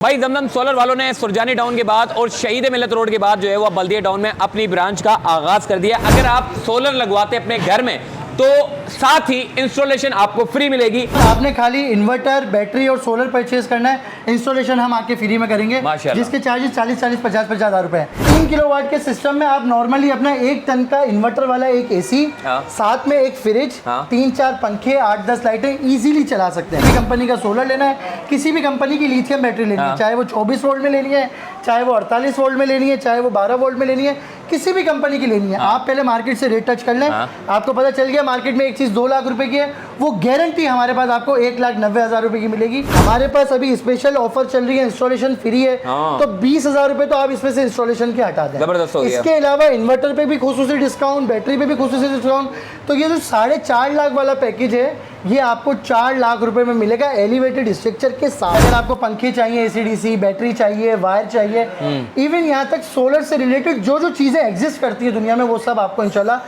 भाई दमदम सोलर वालों ने सुरजानी टाउन के बाद और शहीद मिलत रोड के बाद जो है वो बल्दिया टाउन में अपनी ब्रांच का आगाज कर दिया। अगर आप सोलर लगवाते अपने घर में तो साथ ही इंस्टॉलेशन आपको फ्री मिलेगी। आपने खाली इन्वर्टर, बैटरी और सोलर परचेज करना है, इंस्टॉलेशन हम आपके फ्री में करेंगे, जिसके चार्जेस 40-40, 50-50 हज़ार रुपए हैं। 3 किलोवाट के सिस्टम में आप नॉर्मली अपना 1 टन का इन्वर्टर वाला एक एसी, साथ में एक फ्रिज, 3-4 पंखे, 8-10 लाइटें इजीली चला सकते हैं। किसी कंपनी का सोलर लेना है, किसी भी कंपनी की लिथियम बैटरी लेनी है, चाहे वो 24 वोल्ट में लेनी है, चाहे वो 48 वोल्ट में लेनी है, चाहे वो 12 वोल्ट में लेनी है, किसी भी कंपनी की लेनी है। आप पहले मार्केट से रेट टच कर लें, आपको पता चल गया मार्केट में एक चीज 2 लाख रुपए की है, वो गारंटी हमारे पास आपको 1,90,000 रुपए की मिलेगी। हमारे पास अभी स्पेशल ऑफर चल रही है, इंस्टॉलेशन फ्री है, तो 20,000 रुपए तो आप इसमें से इंस्टॉलेशन के हटा दें। जबरदस्त हो गया। इसके अलावा इन्वर्टर पे भी खुसूसी डिस्काउंट, बैटरी पे भी खुसूसी डिस्काउंट। तो ये जो 4.5 लाख वाला पैकेज है, ये आपको 4 लाख रुपए में मिलेगा एलिवेटेड स्ट्रक्चर के साथ। अगर आपको पंखे चाहिए, एसीडीसी, बैटरी चाहिए, वायर चाहिए, इवन यहाँ तक सोलर से रिलेटेड जो जो चीजें एग्जिस्ट करती है दुनिया में, वो सब आपको इंशाल्लाह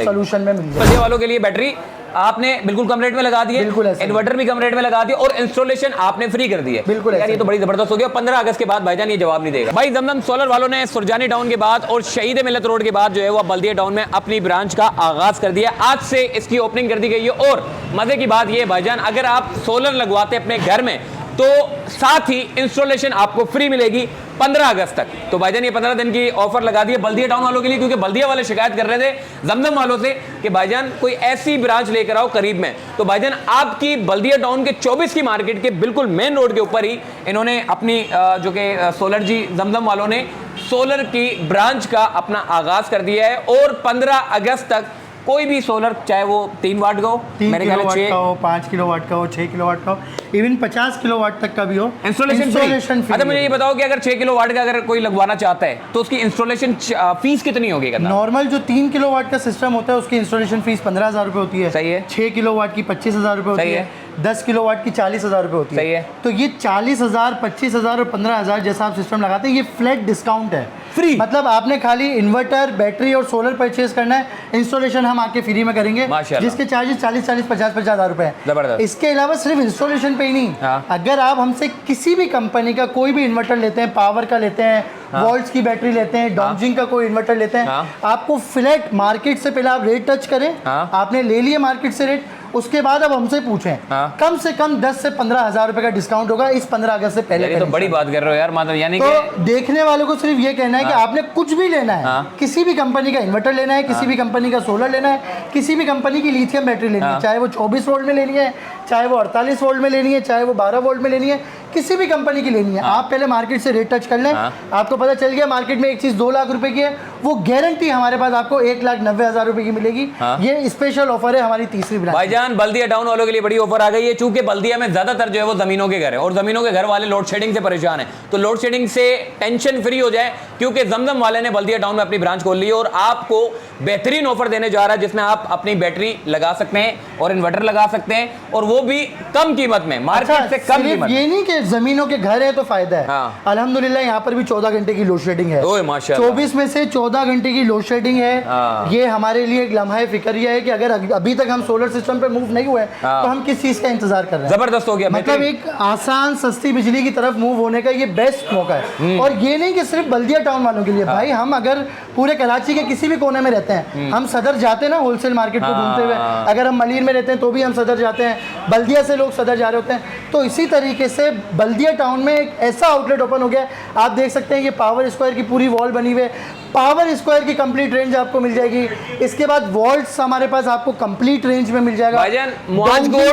सोल्यूशन में मिल जाएगी। वालों के लिए बैटरी आपने बिल्कुल कम रेट में लगा दी है, बिल्कुल इन्वर्टर भी कम रेट में लगा दिया और इंस्टॉलेशन आपने फ्री कर दी है। बिल्कुल यार ये तो बड़ी जबरदस्त हो गया। 15 अगस्त के बाद भाईजान ये जवाब नहीं देगा। भाई दमदम सोलर वालों ने सुरजानी टाउन के बाद और शहीद मिलत रोड के बाद जो है वो बल्दिया टाउन में अपनी ब्रांच का आगाज कर दिया। आज से इसकी ओपनिंग कर दी गई है और मजे की बात ये भाईजान, अगर आप सोलर लगवाते अपने घर में तो साथ ही इंस्टॉलेशन आपको फ्री मिलेगी 15 अगस्त तक। तो भाईजान ये 15 दिन की ऑफर लगा दी है बल्दिया टाउन वालों के लिए, क्योंकि बल्दिया वाले शिकायत कर रहे थे दमदम वालों से कि भाईजान कोई ऐसी ब्रांच लेकर आओ करीब में। तो भाईजान आपकी बल्दिया टाउन के 24 की मार्केट के बिल्कुल मेन रोड के ऊपर ही इन्होंने अपनी जो कि सोलर जी दमदम वालों ने सोलर की ब्रांच का अपना आगाज कर दिया है। और 15 अगस्त तक कोई भी सोलर, चाहे वो 3 वाट का हो, मेरे ख्याल से 5 किलोवाट का हो, 6 किलोवाट का हो, इवन 50 किलोवाट तक का भी हो, इंस्टॉलेशन फ्री। अच्छा मुझे ये बताओ कि अगर 6 किलोवाट का अगर कोई लगवाना चाहता है तो उसकी इंस्टॉलेशन फीस कितनी होगी? नॉर्मल जो 3 किलोवाट का सिस्टम होता है उसकी इंस्टॉलेशन फीस 15,000 रुपए होती है। सही है। 6 किलोवाट की 25,000 रुपए होती है। 10 किलोवाट की 40,000 रुपए होती है। सही है। तो ये 40,000, 25,000 और 15,000 जैसा आप सिस्टम लगाते हैं, ये फ्लैट डिस्काउंट है, फ्री। मतलब आपने खाली इन्वर्टर, बैटरी और सोलर परचेज करना है, इंस्टॉलेशन हम आपके फ्री में करेंगे, जिसके चार्जेस 40-40, 50-50 हज़ार रुपए हैं। इसके अलावा सिर्फ इंस्टॉलेशन पे ही नहीं, अगर आप हमसे किसी भी कंपनी का कोई भी इन्वर्टर लेते हैं, पावर का लेते हैं, वोल्ट्स की बैटरी लेते हैं, डॉन्जिंग का कोई इन्वर्टर लेते हैं, आपको फ्लैट मार्केट से पहले आप रेट टच करें, आपने ले लिया मार्केट से रेट, उसके बाद अब हमसे पूछें, कम से कम 10 से 15,000 रुपए का डिस्काउंट होगा इस 15 अगस्त से पहले। ये तो बड़ी बात कर रहे हो यार, मतलब यानी तो देखने वालों को सिर्फ ये कहना है कि आपने कुछ भी लेना है, किसी भी कंपनी का इन्वर्टर लेना है, किसी भी कंपनी का सोलर लेना है, किसी भी कंपनी की लिथियम बैटरी लेनी है, चाहे वो 24 वोल्ट में लेनी है, चाहे वो 48 वोल्ट में लेनी है, चाहे वो 12 वोल्ट में लेनी है, किसी भी कंपनी की लेनी है, आप पहले मार्केट से रेट टच कर लें, आपको पता चल गया मार्केट में एक चीज 2 लाख रुपए की है, वो गारंटी हमारे पास आपको 1,90,000 रुपए की मिलेगी। ये स्पेशल ऑफर है हमारी तीसरी ब्रांच। भाईजान बल्दिया टाउन वालों के लिए बड़ी ऑफर आ गई है, चूंकि बल्दिया में ज्यादातर जो है वो जमीनों के घर है और जमीनों के घर वाले लोड शेडिंग से परेशान है। तो लोड शेडिंग से टेंशन फ्री हो जाए, क्योंकि जमजम वाले ने बल्दिया टाउन में अपनी ब्रांच खोल ली है और आपको बेहतरीन ऑफर देने जा रहा है, जिसमें आप अपनी बैटरी लगा सकते हैं और इन्वर्टर लगा सकते हैं, और वो भी कम कीमत में, मार्केट से कम कीमत। ये नहीं कि जमीनों के घर है तो फायदा है, अल्हम्दुलिल्लाह यहाँ पर भी 14 घंटे की लोड शेडिंग है। 24 में से 14 घंटे की लोड शेडिंग है। ये हमारे लिए एक लम्हा फिक्रिया है कि अगर अभी तक हम सोलर सिस्टम पे मूव नहीं हुए तो हम किस चीज का इंतजार कर रहे हैं। जबरदस्त हो गया, मतलब एक आसान सस्ती बिजली की तरफ मूव होने का ये बेस्ट मौका है। और ये नहीं कि सिर्फ बल्दिया टाउन वालों के लिए, भाई हम अगर पूरे कराची के किसी भी कोने में रहते हैं, हम सदर जाते हैं ना होलसेल मार्केट को ढूंढते हुए, अगर हम मलीर में रहते हैं तो भी हम सदर जाते हैं, बल्दिया से लोग सदर जा रहे होते हैं। तो इसी तरीके से बल्दिया टाउन में एक ऐसा आउटलेट ओपन हो गया, आप देख सकते हैं ये पावर स्क्वायर की पूरी वॉल बनी हुई है, पावर स्क्वायर की कंप्लीट रेंज आपको मिल जाएगी। इसके बाद वोल्ट्स हमारे पास आपको कंप्लीट रेंज में मिल जाएगा,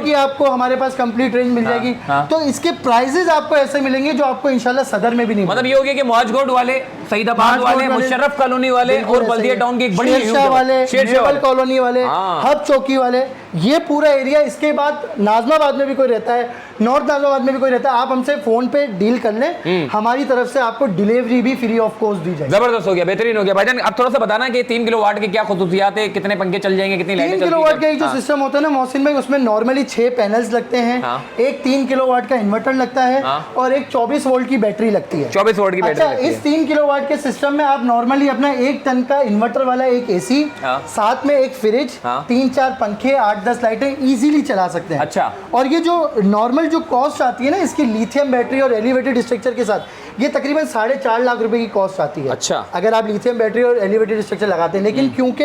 की आपको हमारे पास कंप्लीट रेंज मिल जाएगी। तो इसके प्राइसेस आपको ऐसे मिलेंगे जो आपको इंशाल्लाह सदर में भी नहीं। मतलब ये हो गया कि मुआजगोट वाले, सईदाबाद वाले, मुशर्रफ कॉलोनी वाले और बल्दिया टाउन की एक बड़ी शेरशाह वाले, शेरशाह कॉलोनी वाले, हब चौकी वाले, ये पूरा एरिया। इसके बाद नाजमाबाद में भी कोई रहता है, नॉर्थ नाजमाबाद में भी कोई रहता है, आप हमसे फोन पे डील कर लें, हमारी तरफ से आपको डिलीवरी भी फ्री ऑफ कॉस्ट दी जाएगी। जबरदस्त हो गया, बेहतरीन। बेहतरीन हो गया भाईजान। अब थोड़ा सा बताना कि 3 किलोवाट की क्या खुसूसियात है, कितने पंखे चल जाएंगे, कितनी लाइटें 3 किलोवाट का एक जो सिस्टम होता है ना मोहसिन भाई, उसमें नॉर्मली 6 पैनल्स लगते हैं, एक 3 किलोवाट का इन्वर्टर लगता है और एक 24 वोल्ट की बैटरी लगती है। 24 वोल्ट की बैटरी। अच्छा, इस 3 किलोवाट के सिस्टम में आप नॉर्मली अपना 1 टन का इन्वर्टर वाला एक एसी, साथ में एक फ्रिज, 3-4 पंखे, 8-10 लाइटें इजीली चला सकते हैं। अच्छा, और ये जो नॉर्मल जो कॉस्ट आती है ना इसकी लिथियम बैटरी और एलिवेटेड स्ट्रक्चर के साथ, ये तकरीबन 4.5 लाख रुपए की कॉस्ट आती है। अच्छा, अगर आप लिथियम बैटरी और एलिवेटेड स्ट्रक्चर लगाते हैं, लेकिन क्योंकि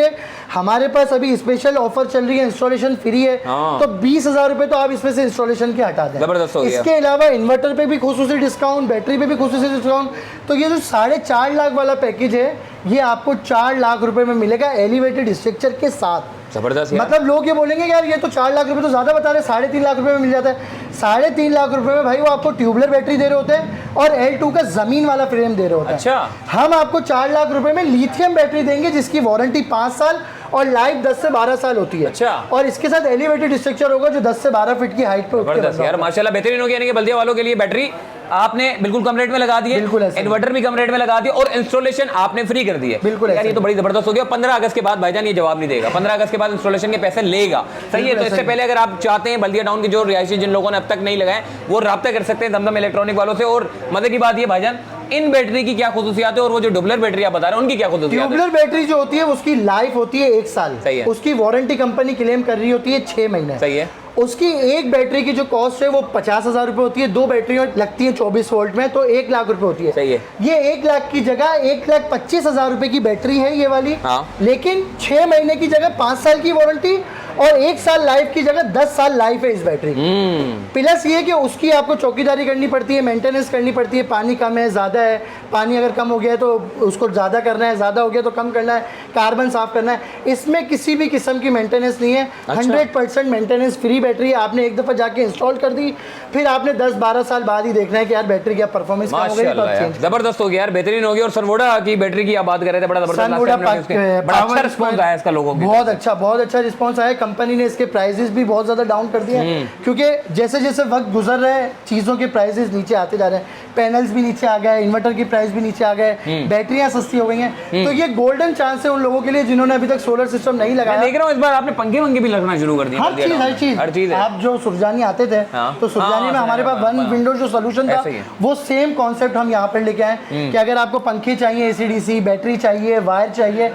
हमारे पास अभी स्पेशल ऑफर चल रही है, इंस्टॉलेशन फ्री है, तो 20,000 रुपए तो आप इसमें से इंस्टॉलेशन के हटा दें। जबरदस्त हो गया। इसके अलावा इन्वर्टर पे भी खुसूसी डिस्काउंट, बैटरी पे भी खुसूसी डिस्काउंट। तो ये जो 4.5 लाख वाला पैकेज है, ये आपको 4 लाख रुपए में मिलेगा एलिवेटेड स्ट्रक्चर के साथ। जबरदस्त। मतलब लोग ये बोलेंगे यार ये तो 4 लाख रुपए तो ज्यादा बता रहे, 3.5 लाख रुपए में मिल जाता है। 3.5 लाख रुपए में भाई वो आपको ट्यूबलर बैटरी दे रहे होते हैं और L2 का जमीन वाला फ्रेम दे रहे होते हैं। अच्छा, हम आपको 4 लाख रुपए में लिथियम बैटरी देंगे जिसकी वारंटी 5 साल और लाइफ 10 से 12 साल होती है। अच्छा, और इसके साथ एलिवेटेड स्ट्रक्चर होगा जो 10 से 12 फीट की हाइट पे जबरदस्त यार, माशाल्लाह बेहतरीन हो गया। यानी कि बल्दिया वालों के लिए बैटरी आपने बिल्कुल कम रेट में लगा दी है, बिल्कुल ऐसे इन्वर्टर भी कम रेट में लगा दिया और इंस्टॉलेशन आपने फ्री कर दी है। बिल्कुल यार ये तो बड़ी जबरदस्त हो गया। 15 अगस्त के बाद भाईजान ये जवाब नहीं देगा, 15 अगस्त के बाद इंस्टॉलेशन के पैसे लेगा। सही है। तो इससे पहले अगर आप चाहते हैं बल्दिया टाउन के जो रिहायशी जिन लोगों ने अब तक नहीं लगाए वो राब्ता कर सकते हैं दमदम इलेक्ट्रॉनिक वालों से। और मजे की बात ये भाईजान, इन बैटरी की क्या खुसूसियात है और वो जो डुबलर बैटरी आप बता रहे हैं उनकी क्या खुसूसियात है? ट्यूबलर बैटरी जो होती है उसकी लाइफ होती है 1 साल। सही है। उसकी वारंटी कंपनी क्लेम कर रही होती है 6 महीने। सही है। उसकी एक बैटरी की जो कॉस्ट है वो 50,000 रुपए होती है। 2 बैटरी लगती है 24 वोल्ट में, तो 1 लाख रुपए होती है। सही है। ये 1 लाख की जगह 1,25,000 रुपए की बैटरी है ये वाली। हाँ। लेकिन 6 महीने की जगह 5 साल की वारंटी और 1 साल लाइफ की जगह 10 साल लाइफ है इस बैटरी। प्लस ये कि उसकी आपको चौकीदारी करनी पड़ती है, मेंटेनेंस करनी पड़ती है। पानी कम है, ज़्यादा है, पानी अगर कम हो गया है तो उसको ज़्यादा करना है, ज़्यादा हो गया तो कम करना है, कार्बन साफ करना है। इसमें किसी भी किस्म की मेंटेनेंस नहीं है। 100% मेंटेनेंस फ्री बैटरी है। आपने एक दफ़ा जाके इंस्टॉल कर दी, फिर आपने 10-12 साल बाद ही देखना है कि यार बैटरी क्या परफॉर्मेंस कम हो गई तो चेंज। जबरदस्त हो गया यार, बेहतरीन हो गया। और सनवोडा की बैटरी की आप बात कर रहे थे, बड़ा जबरदस्त बड़ा अच्छा रिस्पॉन्स आया इसका लोगों को। बहुत अच्छा रिस्पॉन्स आया। कंपनी ने इसके प्राइसेस भी बहुत ज्यादा डाउन कर दिए हैं, क्योंकि जैसे जैसे वक्त गुजर रहा है चीजों के प्राइसेस नीचे आते जा रहे हैं। पैनल्स भी नीचे आ गए, इन्वर्टर की प्राइस भी नीचे आ गए, बैटरियां सस्ती हो गई हैं। तो ये गोल्डन चांस है उन लोगों के लिए जिन्होंने अभी तक सोलर सिस्टम नहीं लगाया। देख रहा हूं इस बार आपने पंखे वंखे भी लगना शुरू कर दिए। हर चीज। आप जो सुरजानी आते थे तो सुरजानी में हमारे पास वन विंडो जो सोल्यूशन था वो सेम कॉन्सेप्ट हम यहाँ पर लेके आए कि अगर आपको पंखे चाहिए, AC/DC, बैटरी चाहिए, वायर चाहिए,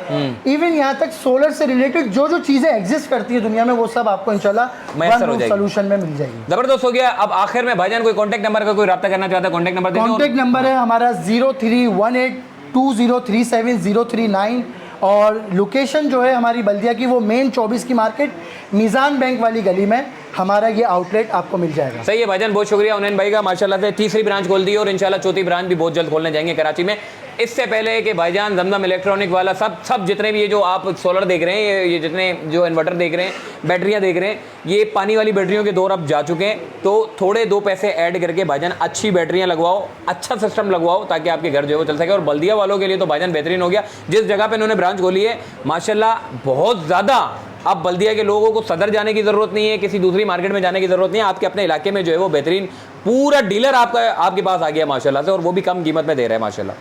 इवन यहाँ तक सोलर से रिलेटेड जो जो चीजें एग्जिस्ट करती है दुनिया में वो सब आपको इंशाल्लाह वन सोल्यूशन में मिल जाएगी। जबरदस्त हो गया। अब आखिर में भाईजान कोई कांटेक्ट नंबर का कोई राब्ता करना चाहता है, कांटेक्ट नंबर कांटेक्ट नंबर है हमारा 0318203709 और लोकेशन जो है हमारी बल्दिया की वो मेन 24 की मार्केट मीज़ान बैंक वाली गली में हमारा ये आउटलेट आपको मिल जाएगा। सही है भाईजान, बहुत शुक्रिया उन्नयन भाई का। माशाल्लाह से तीसरी ब्रांच खोल दी और इंशाल्लाह चौथी ब्रांच भी बहुत जल्द खोलने जाएंगे कराची में। इससे पहले कि भाईजान दमदम इलेक्ट्रॉनिक वाला सब जितने भी ये जो आप सोलर देख रहे हैं, ये जितने जो इन्वर्टर देख रहे हैं, बैटरियां देख रहे हैं, ये पानी वाली बैटरियों के दौर अब जा चुके हैं। तो थोड़े 2 पैसे ऐड करके भाईजान अच्छी बैटरियां लगवाओ, अच्छा सिस्टम लगवाओ ताकि आपके घर जो है वो चल सके। और बल्दिया वालों के लिए तो भाईजान बेहतरीन हो गया। जिस जगह पे इन्होंने ब्रांच खोली है माशाल्लाह बहुत ज़्यादा, अब बल्दिया के लोगों को सदर जाने की ज़रूरत नहीं है, किसी दूसरी मार्केट में जाने की ज़रूरत नहीं है। आपके अपने इलाके में जो है वो बेहतरीन पूरा डीलर आपके पास आ गया माशाल्लाह से, और वो भी कम कीमत में दे रहे हैं माशाल्लाह।